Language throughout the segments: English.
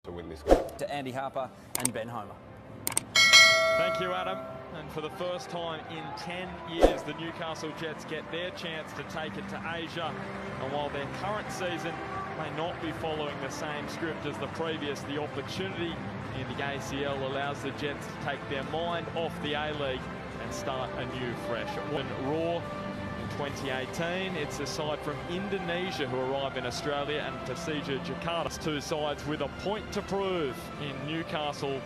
to win this game. To Andy Harper and Ben Homer. Thank you, Adam. And for the first time in 10 years, the Newcastle Jets get their chance to take it to Asia. And while their current season may not be following the same script as the previous, the opportunity in the ACL allows the Jets to take their mind off the A-League and start anew fresh. When Raw in 2018, it's a side from Indonesia who arrive in Australia, and Persija Jakarta. It's two sides with a point to prove in Newcastle.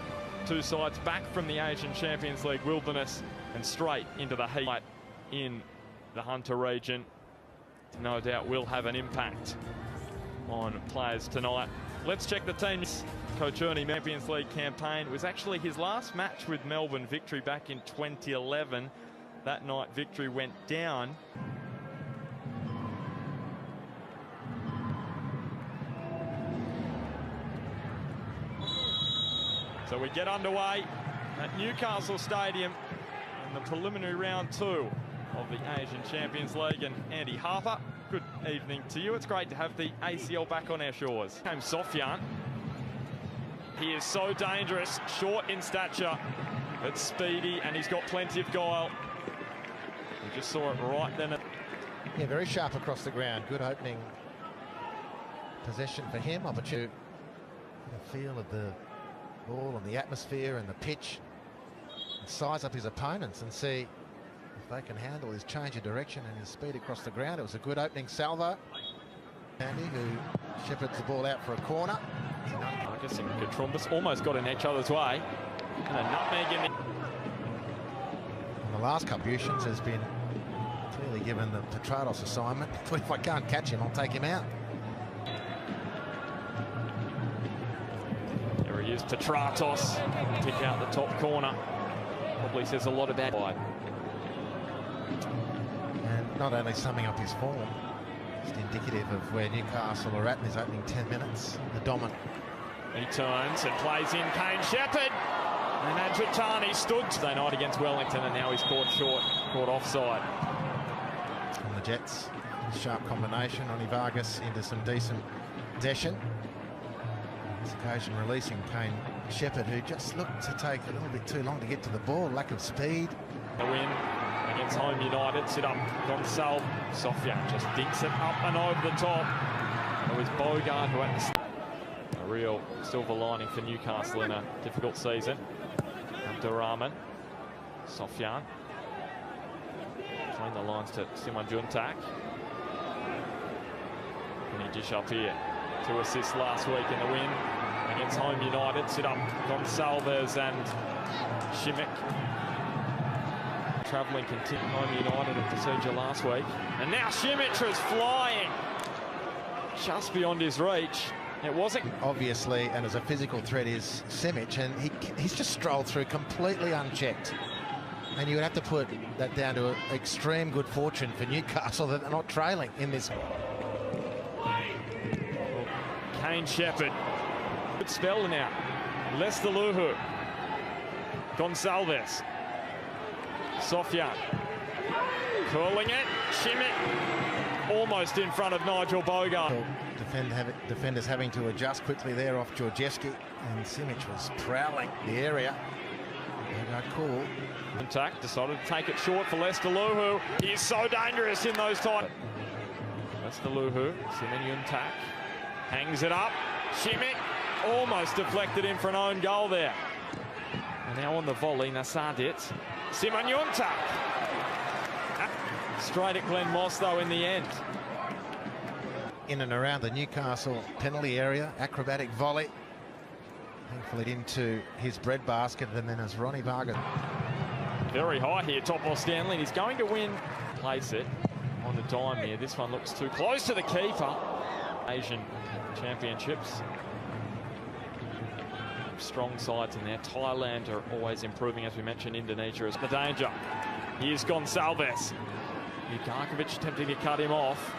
Two sides back from the Asian Champions League wilderness and straight into the heat in the Hunter region. No doubt will have an impact on players tonight. Let's check the teams. Coach Ernie Champions League campaign was actually his last match with Melbourne, victory back in 2011. That night victory went down. So we get underway at Newcastle Stadium in the preliminary round 2 of the Asian Champions League. And Andy Harper, good evening to you. It's great to have the ACL back on our shores. Came Sofyan. He is so dangerous, short in stature, but speedy, and he's got plenty of guile. We just saw it right then. Yeah, very sharp across the ground. Good opening possession for him. Opportunity. The feel of the ball and the atmosphere and the pitch, and size up his opponents and see if they can handle his change of direction and his speed across the ground. It was a good opening salvo. Andy, who shepherds the ball out for a corner. Marcus and Katrumbas almost got in each other's way, and a nutmeg in the last contributions has been clearly given the Petratos assignment. But if I can't catch him, I'll take him out. He is Petratos, pick out the top corner. Probably says a lot about wide. And not only summing up his form, just indicative of where Newcastle are at in his opening 10 minutes. The dominant. He turns and plays in Kane Shepherd. And Adratani stood today night against Wellington, and now he's caught short, caught offside. From the Jets, sharp combination. Ronnie Vargas into some decent possession. This occasion releasing Kane Shepherd, who just looked to take a little bit too long to get to the ball. Lack of speed. A win against Home United. Sit up, Gonçalves. Sofyan just dinks it up and over the top. It was Bogart who had a real silver lining for Newcastle in a difficult season. Abdurrahman. Sofyan. Between the lines to Simon Juntak. And he dish up here. 2 assists last week in the win against Home United. Sit up Gonçalves and Šimić. Travelling continued Home United and Persija last week. And now Šimić is flying just beyond his reach. It wasn't obviously, and as a physical threat is Šimić, and he's just strolled through completely unchecked. And you would have to put that down to extreme good fortune for Newcastle that they're not trailing in this. Kane Shepherd. Good spell now. Lester Luhu. Gonçalves. Sofyan. Curling it. Šimić. Almost in front of Nigel Bogart. Defenders having to adjust quickly there off Georgievski. And Šimić was prowling the area. Bogart cool. Juntak decided to take it short for Lester Luhu. He is so dangerous in those times. Lester Luhu. Simon Juntak. Hangs it up. Šimić almost deflected in for an own goal there. And now on the volley, Nasadic. Simon Juntak. Straight at Glenn Moss, though, in the end. In and around the Newcastle penalty area. Acrobatic volley. Thankfully into his breadbasket. And then as Ronnie Vargas. Very high here, Topor Stanley. He's going to win. Place it on the dime here. This one looks too close to the keeper. Asian Championships. Strong sides in there. Thailand are always improving, as we mentioned. Indonesia is the danger. Here's Gonçalves. Ugarkovic attempting to cut him off.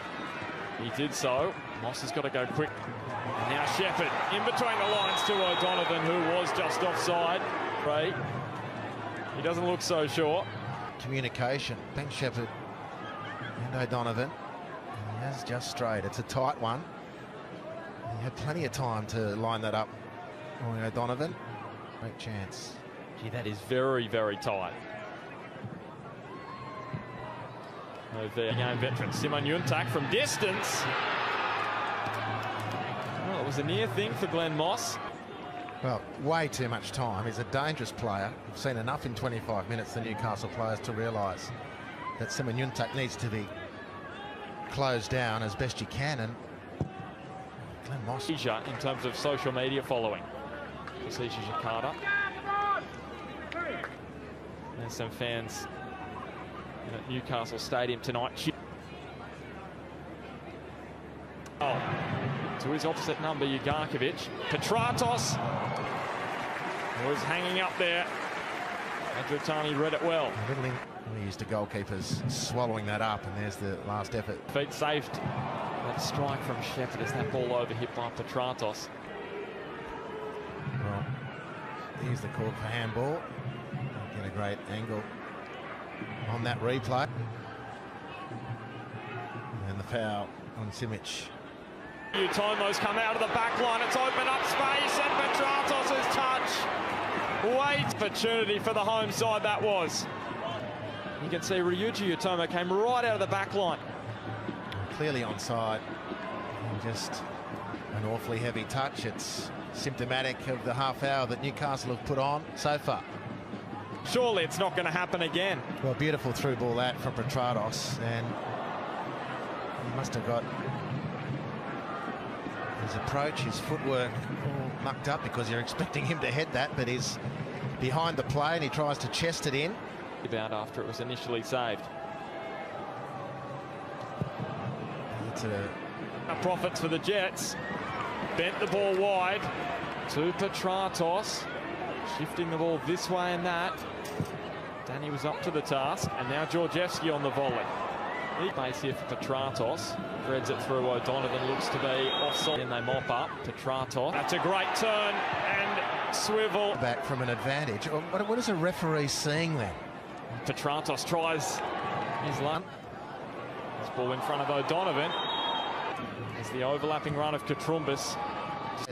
He did so. Moss has got to go quick. And now Shepherd in between the lines to O'Donovan, who was just offside. Right. He doesn't look so sure. Communication. Ben Shepherd and O'Donovan. He has just strayed. It's a tight one. He had plenty of time to line that up O'Donovan. Great chance. Gee, that is very, very tight. The game veteran Simon Yuntak from distance. Well, it was a near thing for Glenn Moss. Well, way too much time. He's a dangerous player. We've seen enough in 25 minutes, the Newcastle players, to realise that Simon Yuntak needs to be closed down as best you can. And Glenn Moss. In terms of social media following. Persija Jakarta. There's some fans at Newcastle Stadium tonight. Oh, to his opposite number, Ugarkovic. Petratos was hanging up there. Adriatani read it well. We used to goalkeepers swallowing that up, and there's the last effort. Feet saved that strike from Shepherd as that ball overhit by Petratos. Well, here's the call for handball. Get a great angle on that replay. And the foul on Simic. Utomo's come out of the back line. It's opened up space, and Petratos' touch. Wait, opportunity for the home side that was. You can see Ryuji Utomo came right out of the back line. Clearly onside. Just an awfully heavy touch. It's symptomatic of the half hour that Newcastle have put on so far. Surely it's not going to happen again. Well, beautiful through ball that from Petratos, and he must have got his approach, his footwork all mucked up, because you're expecting him to head that, but he's behind the play and he tries to chest it in. About after it was initially saved. It's a profits for the Jets. Bent the ball wide to Petratos, shifting the ball this way and that. Danny was up to the task, and now Georgievski on the volley. Base here for Petratos. Threads it through O'Donovan, looks to be offside, and they mop up. Petratos. That's a great turn and swivel. Back from an advantage. What is a referee seeing then? Petratos tries his run. This ball in front of O'Donovan. There's the overlapping run of Katrumbis.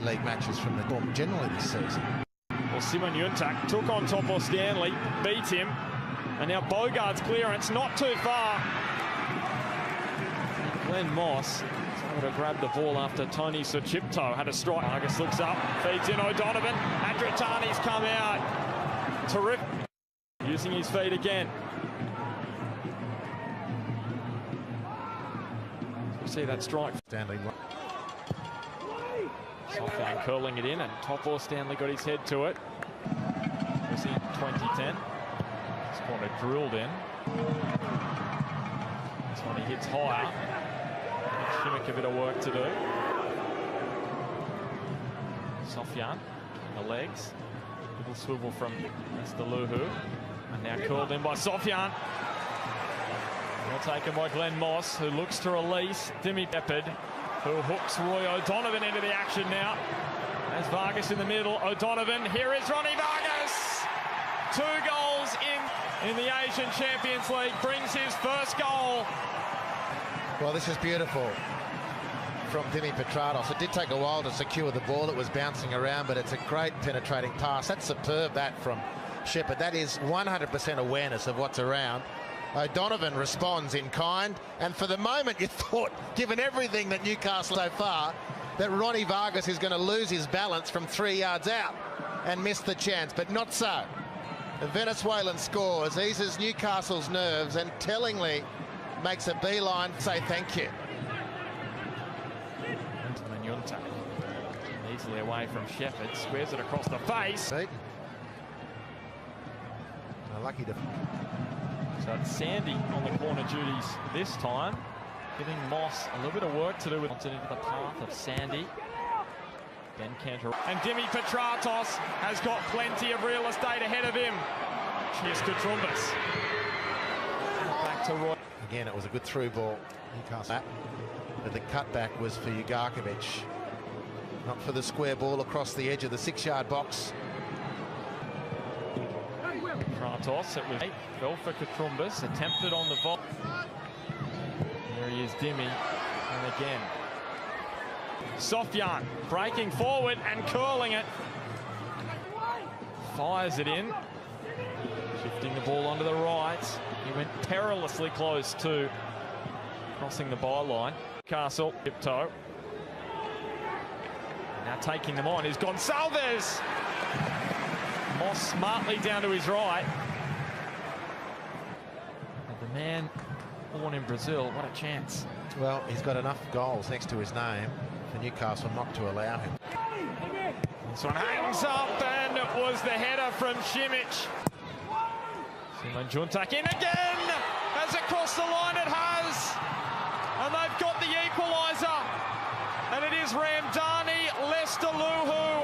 League matches from the form generally this season. Well, Simon Yuntak took on Topo Stanley, beat him, and now Bogart's clearance not too far. Glenn Moss is able to grab the ball after Tony Suchipto had a strike. Vargas looks up, feeds in O'Donovan. Adriatani's come out. Terrific. Using his feet again. You see that strike. Stanley. Sofyan curling it in, and Topo Stanley got his head to it. It was in 2010. This corner drilled in. This one he hits higher. Shimmick a bit of work to do. Sofyan, the legs. Little swivel from Mr. Luhu. And now curled in by Sofyan. Well taken by Glenn Moss, who looks to release Dimi Peppard, who hooks Roy O'Donovan into the action now. There's Vargas in the middle. O'Donovan, here is Ronnie Vargas. 2 goals in the Asian Champions League, brings his first goal. Well, this is beautiful from Dimi Petratos. It did take a while to secure the ball. It was bouncing around, but it's a great penetrating pass. That's superb, that from Shepherd. That is 100% awareness of what's around. O'Donovan responds in kind, and for the moment you thought, given everything that Newcastle so far, that Ronnie Vargas is going to lose his balance from 3 yards out and miss the chance, but not so. The Venezuelan scores, eases Newcastle's nerves, and tellingly makes a beeline to say thank you. Yuntak easily away from Shepherd, squares it across the face. Lucky to. So it's Sandy on the corner duties this time, giving Moss a little bit of work to do with it into the path of Sandy. Ben Cantor. And Dimi Petratos has got plenty of real estate ahead of him. Here's Katrumbis. Back to Roy. Again, it was a good through ball. Newcastle. But the cutback was for Ugarkovic. Not for the square ball across the edge of the 6-yard box. Kratos, it was 8, fell for Katrumbis, attempted on the volley. There he is, Dimi, and again. Sofyan breaking forward and curling it. fires it in. Shifting the ball onto the right. He went perilously close to crossing the byline. Newcastle, tiptoe. Now taking them on is Gonçalves. Moss smartly down to his right. And the man born in Brazil, what a chance. Well, he's got enough goals next to his name for Newcastle not to allow him. This one hangs up, and it was the header from Simic. Simon Juntak in again, as across the line it has. And they've got the equaliser. And it is Ramdani Lestaluhu